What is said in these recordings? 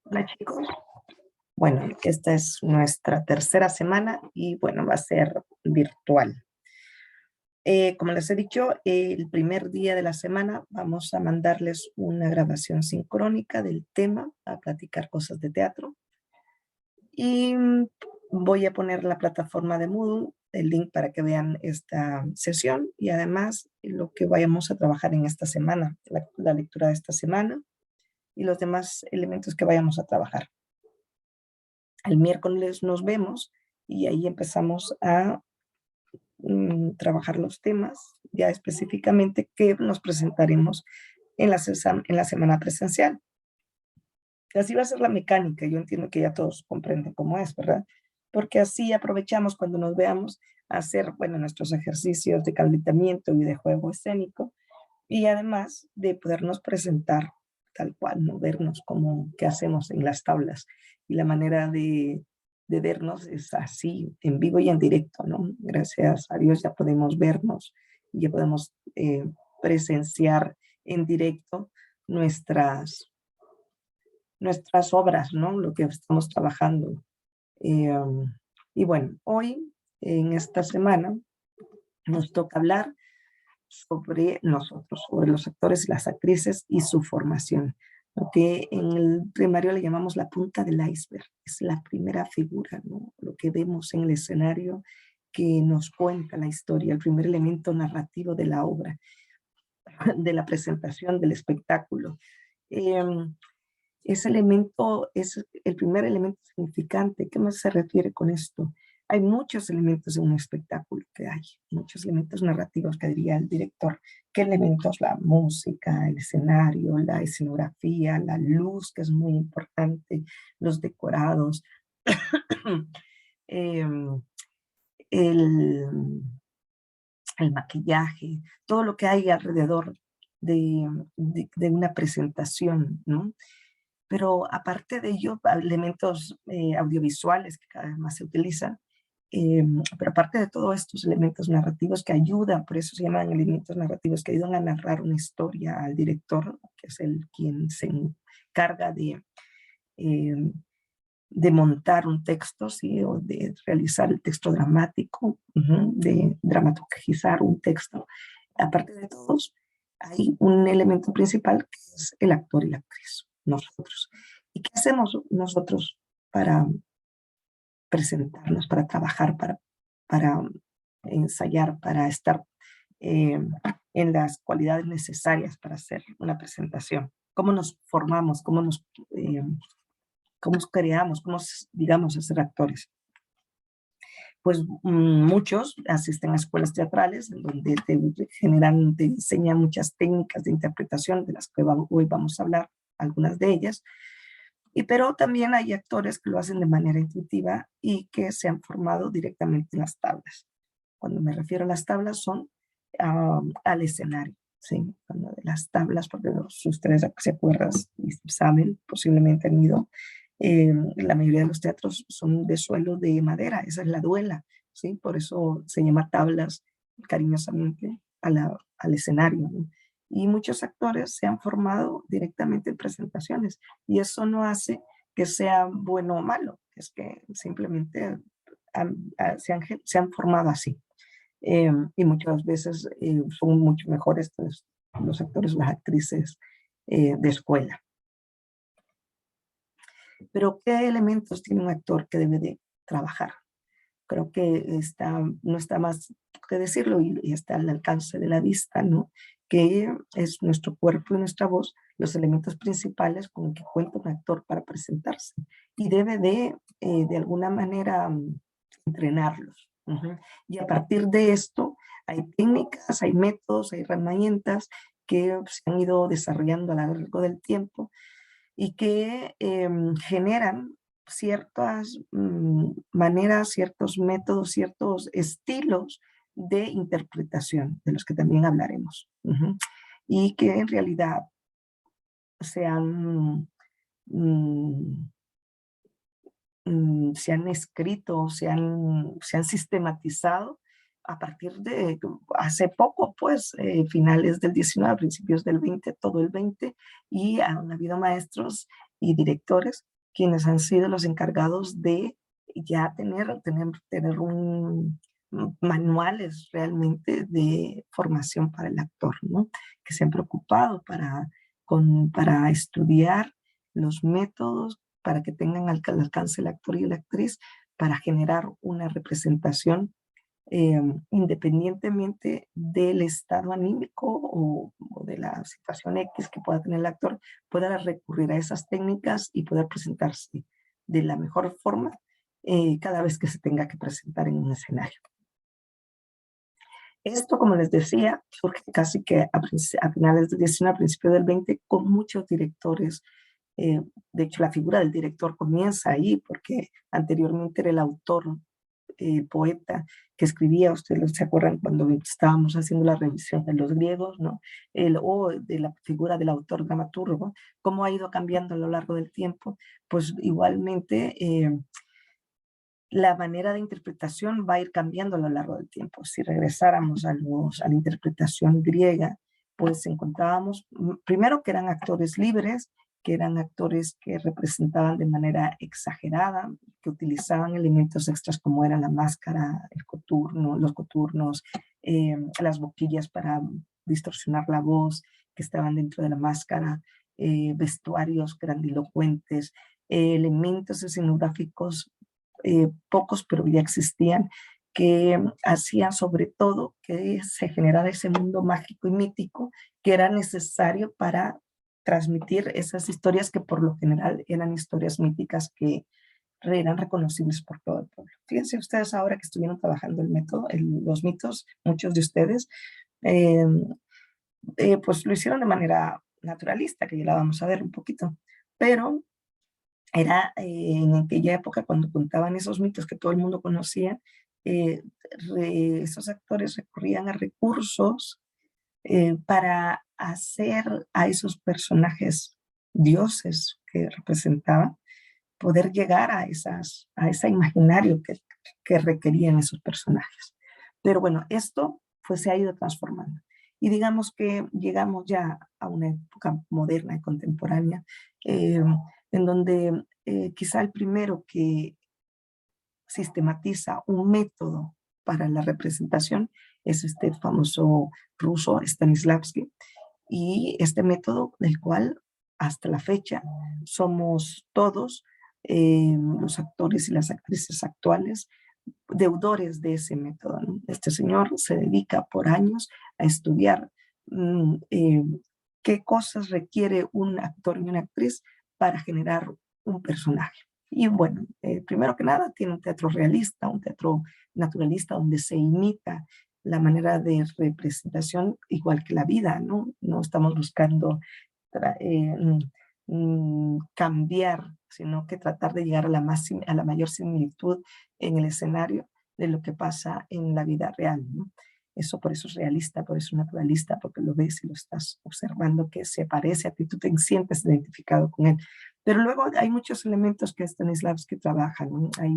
Hola chicos. Bueno, esta es nuestra tercera semana y bueno, va a ser virtual. Como les he dicho, el primer día de la semana vamos a mandarles una grabación sincrónica del tema, a platicar cosas de teatro. Y voy a poner la plataforma de Moodle, el link para que vean esta sesión y además lo que vayamos a trabajar en esta semana, la lectura de esta semana y los demás elementos que vayamos a trabajar. El miércoles nos vemos y ahí empezamos a trabajar los temas ya específicamente que nos presentaremos en la semana presencial. Así va a ser la mecánica, yo entiendo que ya todos comprenden cómo es, ¿verdad? Porque así aprovechamos cuando nos veamos a hacer, bueno, nuestros ejercicios de calentamiento y de juego escénico y además de podernos presentar tal cual, ¿no? Vernos como qué hacemos en las tablas. Y la manera de vernos es así, en vivo y en directo, ¿no? Gracias a Dios ya podemos vernos y ya podemos presenciar en directo nuestras, nuestras obras, ¿no? Lo que estamos trabajando. Eh, y bueno, hoy, en esta semana, nos toca hablar sobre nosotros, sobre los actores y las actrices y su formación, lo que en el primario le llamamos la punta del iceberg, es la primera figura, ¿no? Lo que vemos en el escenario que nos cuenta la historia, el primer elemento narrativo de la obra, de la presentación, del espectáculo. Eh, ese elemento es el primer elemento significante. ¿Qué más se refiere con esto? Hay muchos elementos en un espectáculo que hay, muchos elementos narrativos que diría el director. ¿Qué elementos? La música, el escenario, la escenografía, la luz, que es muy importante, los decorados, em, el, el maquillaje, todo lo que hay alrededor de una presentación, ¿no? Pero aparte de ello, elementos audiovisuales que cada vez más se utilizan, pero aparte de todos estos elementos narrativos que ayudan, por eso se llaman elementos narrativos, que ayudan a narrar una historia al director, que es el quien se encarga eh, de montar un texto, ¿sí? O de realizar el texto dramático, de dramaturgizar un texto. Aparte de todos, hay un elemento principal que es el actor y la actriz, nosotros. ¿Y qué hacemos nosotros para presentarnos, para trabajar, para ensayar, para estar eh, en las cualidades necesarias para hacer una presentación? ¿Cómo nos formamos? ¿Cómo creamos? ¿Cómo digamos a ser actores? Pues muchos asisten a escuelas teatrales en donde te enseñan muchas técnicas de interpretación de las que hoy vamos a hablar, algunas de ellas, pero también hay actores que lo hacen de manera intuitiva y que se han formado directamente en las tablas. Cuando me refiero a las tablas son al escenario, ¿sí? Cuando de las tablas, porque si ustedes se acuerdan y saben, posiblemente han ido, la mayoría de los teatros son de suelo de madera, esa es la duela, ¿sí? Por eso se llama tablas cariñosamente al escenario, ¿no? Y muchos actores se han formado directamente en presentaciones y eso no hace que sea bueno o malo, es que simplemente se han formado así. Y muchas veces son mucho mejores pues, los actores, las actrices de escuela. Pero ¿qué elementos tiene un actor que debe de trabajar? Creo que no está más que decirlo y está al alcance de la vista, ¿no? Que es nuestro cuerpo y nuestra voz los elementos principales con los que cuenta un actor para presentarse y debe de alguna manera entrenarlos. Y a partir de esto hay técnicas, hay métodos, hay herramientas que se han ido desarrollando a lo largo del tiempo y que generan ciertas maneras, ciertos métodos, ciertos estilos de interpretación, de los que también hablaremos. Y que en realidad se han, mm, se han escrito, se han sistematizado a partir de hace poco, pues, finales del 19, principios del 20, todo el 20, y han habido maestros y directores quienes han sido los encargados de ya tener manuales realmente de formación para el actor, ¿no? Que se han preocupado para estudiar los métodos para que tengan al alcance el actor y la actriz para generar una representación independientemente del estado anímico o de la situación X que pueda tener el actor, pueda recurrir a esas técnicas y poder presentarse de la mejor forma cada vez que se tenga que presentar en un escenario. Esto, como les decía, surge casi que a finales del 19, a principios del 20, con muchos directores. De hecho, la figura del director comienza ahí, porque anteriormente era el autor, poeta, que escribía, ustedes se acuerdan cuando estábamos haciendo la revisión de los griegos, ¿no? O de la figura del autor dramaturgo, cómo ha ido cambiando a lo largo del tiempo, pues igualmente la manera de interpretación va a ir cambiando a lo largo del tiempo. Si regresáramos a la interpretación griega, pues encontrábamos primero que eran actores libres, que eran actores que representaban de manera exagerada, que utilizaban elementos extras como era la máscara, el coturno, los coturnos, las boquillas para distorsionar la voz, que estaban dentro de la máscara, vestuarios grandilocuentes, elementos escenográficos pocos, pero ya existían, que hacían sobre todo que se generara ese mundo mágico y mítico que era necesario para transmitir esas historias que por lo general eran historias míticas que eran reconocibles por todo el pueblo. Fíjense ustedes ahora que estuvieron trabajando el método, los mitos, muchos de ustedes, eh, pues lo hicieron de manera naturalista, que ya la vamos a ver un poquito, pero era en aquella época cuando contaban esos mitos que todo el mundo conocía, eh, esos actores recurrían a recursos para hacer a esos personajes dioses que representaban, poder llegar a ese imaginario que requerían esos personajes. Pero bueno, esto pues se ha ido transformando. Y digamos que llegamos ya a una época moderna y contemporánea, en donde quizá el primero que sistematiza un método para la representación es este famoso ruso Stanislavski, y este método del cual hasta la fecha somos todos los actores y las actrices actuales deudores de ese método, ¿no? Este señor se dedica por años a estudiar qué cosas requiere un actor y una actriz para generar un personaje. Y bueno, primero que nada, tiene un teatro realista, un teatro naturalista, donde se imita la manera de representación igual que la vida, ¿no? No estamos buscando eh, cambiar, sino que tratar de llegar a la mayor similitud en el escenario de lo que pasa en la vida real, ¿no? Eso por eso es realista, por eso es naturalista, porque lo ves y lo estás observando que se parece a ti, tú te sientes identificado con él. Pero luego hay muchos elementos que Stanislavski trabaja, ¿no? Hay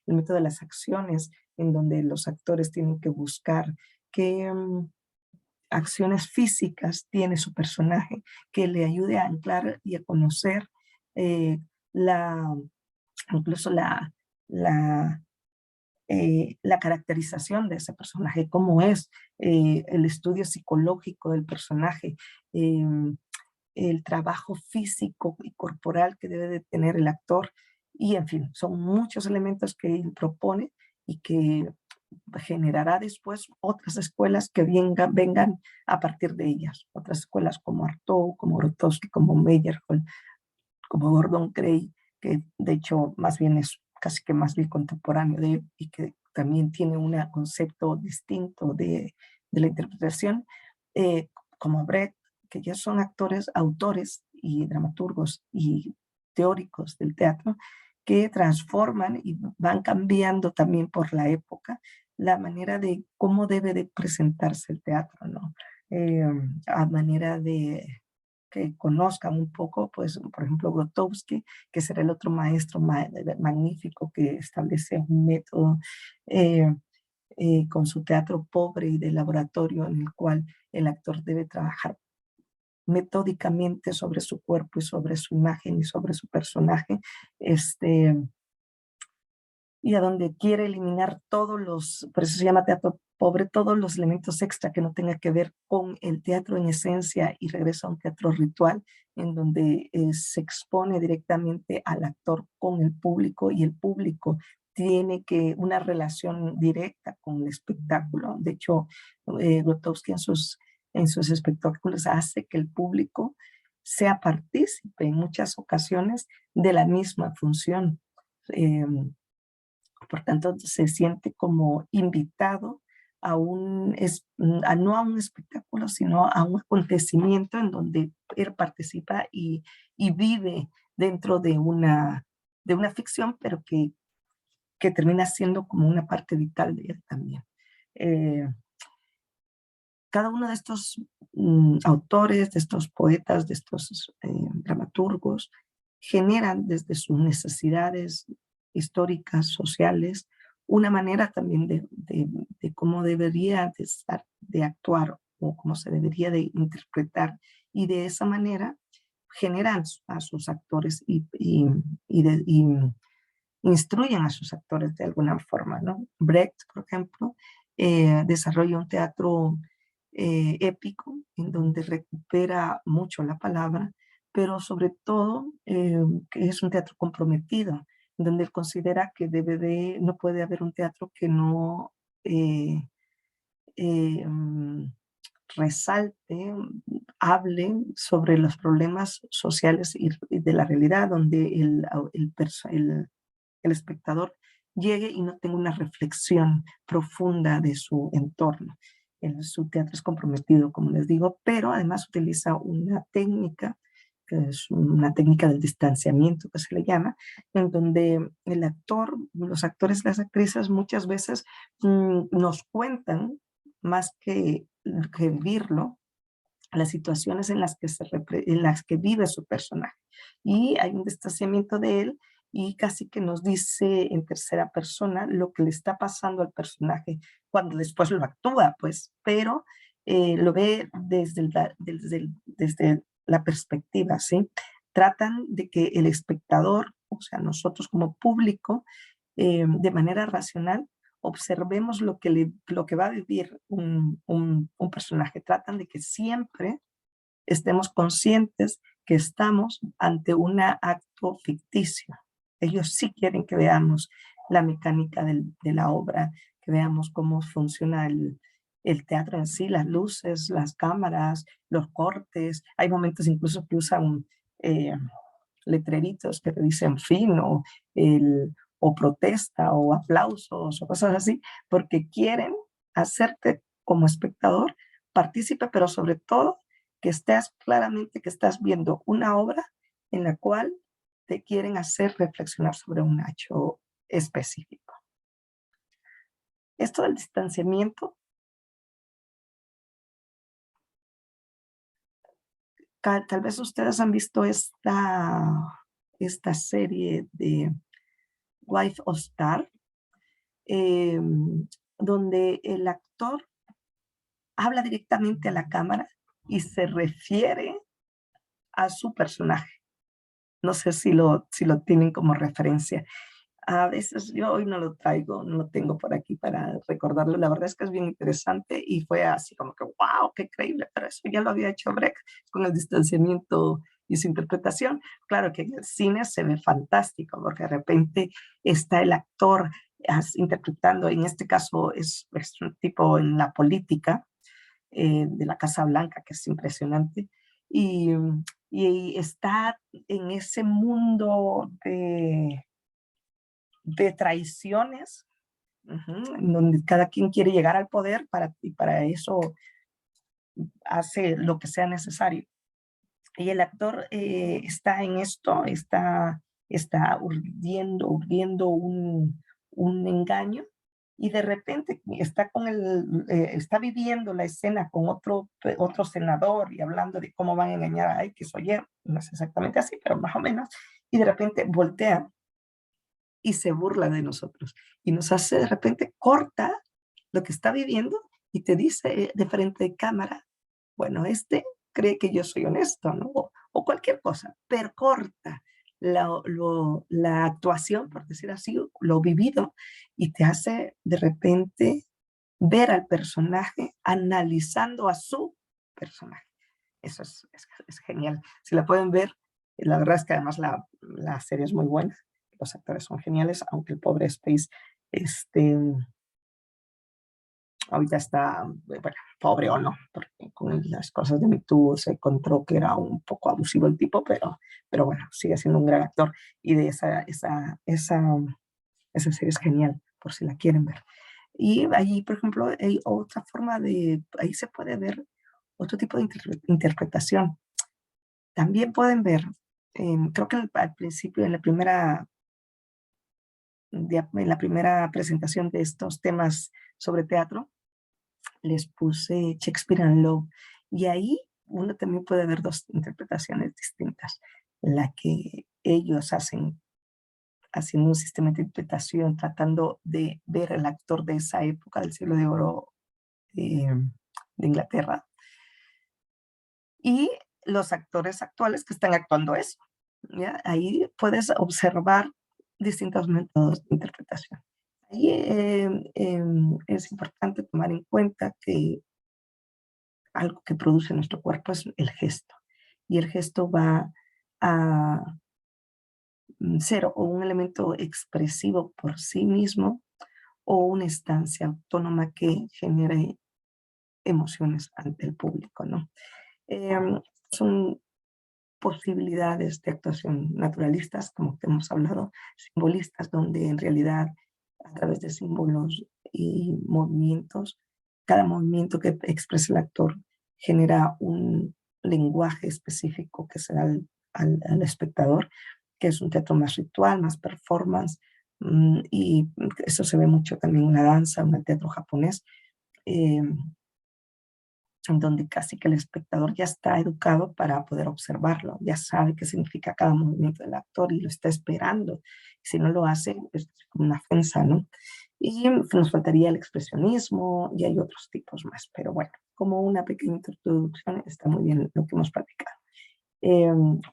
el método de las acciones, en donde los actores tienen que buscar qué acciones físicas tiene su personaje que le ayude a anclar y a conocer eh, la, incluso la, la caracterización de ese personaje, cómo es el estudio psicológico del personaje, eh, el trabajo físico y corporal que debe de tener el actor, y en fin, son muchos elementos que él propone y que generará después otras escuelas que vengan a partir de ellas, otras escuelas como Artaud, como Grotowski, como Meyerhold, como Gordon Gray, que de hecho más bien es casi que más bien contemporáneo de él y que también tiene un concepto distinto de la interpretación, eh, como Brecht, que ya son actores, autores y dramaturgos y teóricos del teatro, que transforman y van cambiando también por la época la manera de cómo debe de presentarse el teatro, ¿no? A manera de que conozcan un poco, pues, por ejemplo, Grotowski, que será el otro maestro magnífico que establece un método eh, con su teatro pobre y de laboratorio en el cual el actor debe trabajar metódicamente sobre su cuerpo y sobre su imagen y sobre su personaje, y a donde quiere eliminar todos los, por eso se llama teatro pobre, todos los elementos extra que no tenga que ver con el teatro en esencia, y regresa a un teatro ritual en donde se expone directamente al actor con el público, y el público tiene que una relación directa con el espectáculo. De hecho, Grotowski en sus espectáculos hace que el público sea partícipe en muchas ocasiones de la misma función. Eh, por tanto, se siente como invitado no a un espectáculo, sino a un acontecimiento en donde él participa y vive dentro de una ficción, pero que termina siendo como una parte vital de él también. Eh, Cada uno de estos autores, de estos poetas, de estos dramaturgos, generan desde sus necesidades históricas, sociales, una manera también de cómo debería de, estar, de actuar, o cómo se debería de interpretar, y de esa manera generan a sus actores y instruyen a sus actores de alguna forma, ¿no? Brecht, por ejemplo, desarrolla un teatro épico en donde recupera mucho la palabra, pero sobre todo que es un teatro comprometido, donde él considera que no puede haber un teatro que no eh, eh, mm, resalte, hable sobre los problemas sociales y de la realidad, donde el espectador llegue y no tenga una reflexión profunda de su entorno. Su teatro es comprometido, como les digo, pero además utiliza una técnica, que es una técnica del distanciamiento, que se le llama, en donde el actor, los actores y las actrices muchas veces nos cuentan, más que vivirlo, las situaciones en las en las que vive su personaje. Y hay un distanciamiento de él, y casi que nos dice en tercera persona lo que le está pasando al personaje cuando después lo actúa, pues, pero lo ve desde la perspectiva, ¿sí? Tratan de que el espectador, o sea, nosotros como público, de manera racional, observemos lo que va a vivir un personaje. Tratan de que siempre estemos conscientes que estamos ante un acto ficticio. Ellos sí quieren que veamos la mecánica de la obra, que veamos cómo funciona el teatro en sí, las luces, las cámaras, los cortes. Hay momentos incluso que usan eh, letreritos que te dicen fin, o protesta o aplausos o cosas así, porque quieren hacerte como espectador partícipe, pero sobre todo que estés claramente que estás viendo una obra en la cual te quieren hacer reflexionar sobre un hecho específico. Esto del distanciamiento, tal vez ustedes han visto esta serie de Wife of Star, eh, donde el actor habla directamente a la cámara y se refiere a su personaje. No sé si lo tienen como referencia. A veces yo hoy no lo traigo, no lo tengo por aquí para recordarlo. La verdad es que es bien interesante y fue así como que, wow, qué increíble, pero eso ya lo había hecho Brecht con el distanciamiento y su interpretación. Claro que en el cine se ve fantástico porque de repente está el actor interpretando, en este caso es un tipo en la política, de la Casa Blanca, que es impresionante, y, y está en ese mundo de traiciones, donde cada quien quiere llegar al poder y para eso hace lo que sea necesario. Y el actor está en esto, está urdiendo un engaño, y de repente está viviendo la escena con otro senador y hablando de cómo van a engañar a X o Y, no es exactamente así, pero más o menos, y de repente voltea y se burla de nosotros y nos hace de repente corta lo que está viviendo y te dice de frente de cámara, bueno, cree que yo soy honesto, ¿no? O cualquier cosa, pero corta la actuación, por decir así, lo vivido, y te hace de repente ver al personaje analizando a su personaje. Eso es genial. Si la pueden ver, la verdad es que además la serie es muy buena, los actores son geniales, aunque el pobre Space, este, ahorita está, bueno, pobre o no, porque con las cosas de Me Too se encontró que era un poco abusivo el tipo, pero bueno, sigue siendo un gran actor, y de esa serie es genial, por si la quieren ver. Y ahí, por ejemplo, hay otra forma ahí se puede ver otro tipo de interpretación. También pueden ver, creo que al principio, en la primera presentación de estos temas sobre teatro, les puse Shakespeare and Love, y ahí uno también puede ver dos interpretaciones distintas. La que ellos hacen, haciendo un sistema de interpretación, tratando de ver al actor de esa época del siglo de oro eh, de Inglaterra, y los actores actuales que están actuando eso. ¿Ya? Ahí puedes observar distintos métodos de interpretación. Ahí es importante tomar en cuenta que algo que produce nuestro cuerpo es el gesto. Y el gesto va a ser o un elemento expresivo por sí mismo o una instancia autónoma que genere emociones ante el público, ¿no? Son posibilidades de actuación naturalistas, como que hemos hablado, simbolistas, donde en realidad a través de símbolos y movimientos, cada movimiento que expresa el actor genera un lenguaje específico que se da al espectador, que es un teatro más ritual, más performance, y eso se ve mucho también en la danza, en el teatro japonés, eh, en donde casi que el espectador ya está educado para poder observarlo, ya sabe qué significa cada movimiento del actor y lo está esperando. Si no lo hace, es como una ofensa, ¿no? Y nos faltaría el expresionismo y hay otros tipos más, pero bueno, como una pequeña introducción está muy bien lo que hemos platicado.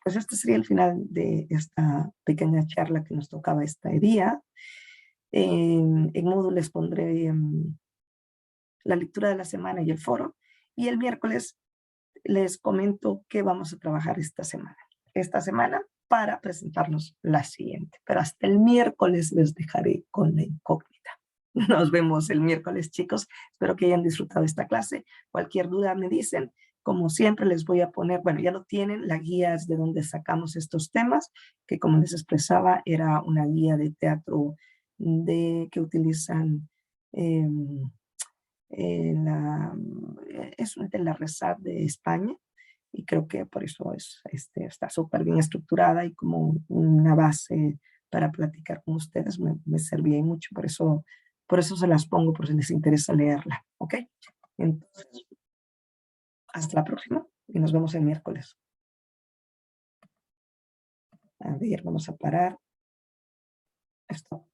Pues este sería el final de esta pequeña charla que nos tocaba este día. En Moodle les pondré la lectura de la semana y el foro, y el miércoles les comento qué vamos a trabajar esta semana para presentarnos la siguiente. Pero hasta el miércoles les dejaré con la incógnita. Nos vemos el miércoles, chicos. Espero que hayan disfrutado esta clase. Cualquier duda me dicen. Como siempre les voy a poner, bueno, ya lo tienen, la guía es de donde sacamos estos temas, que como les expresaba, era una guía de teatro que utilizan es de la RESAD de España, y creo que por eso está súper bien estructurada y como una base para platicar con ustedes me servía mucho, por eso se las pongo por si les interesa leerla, ¿ok? Entonces, hasta la próxima y nos vemos el miércoles. A ver, vamos a parar esto.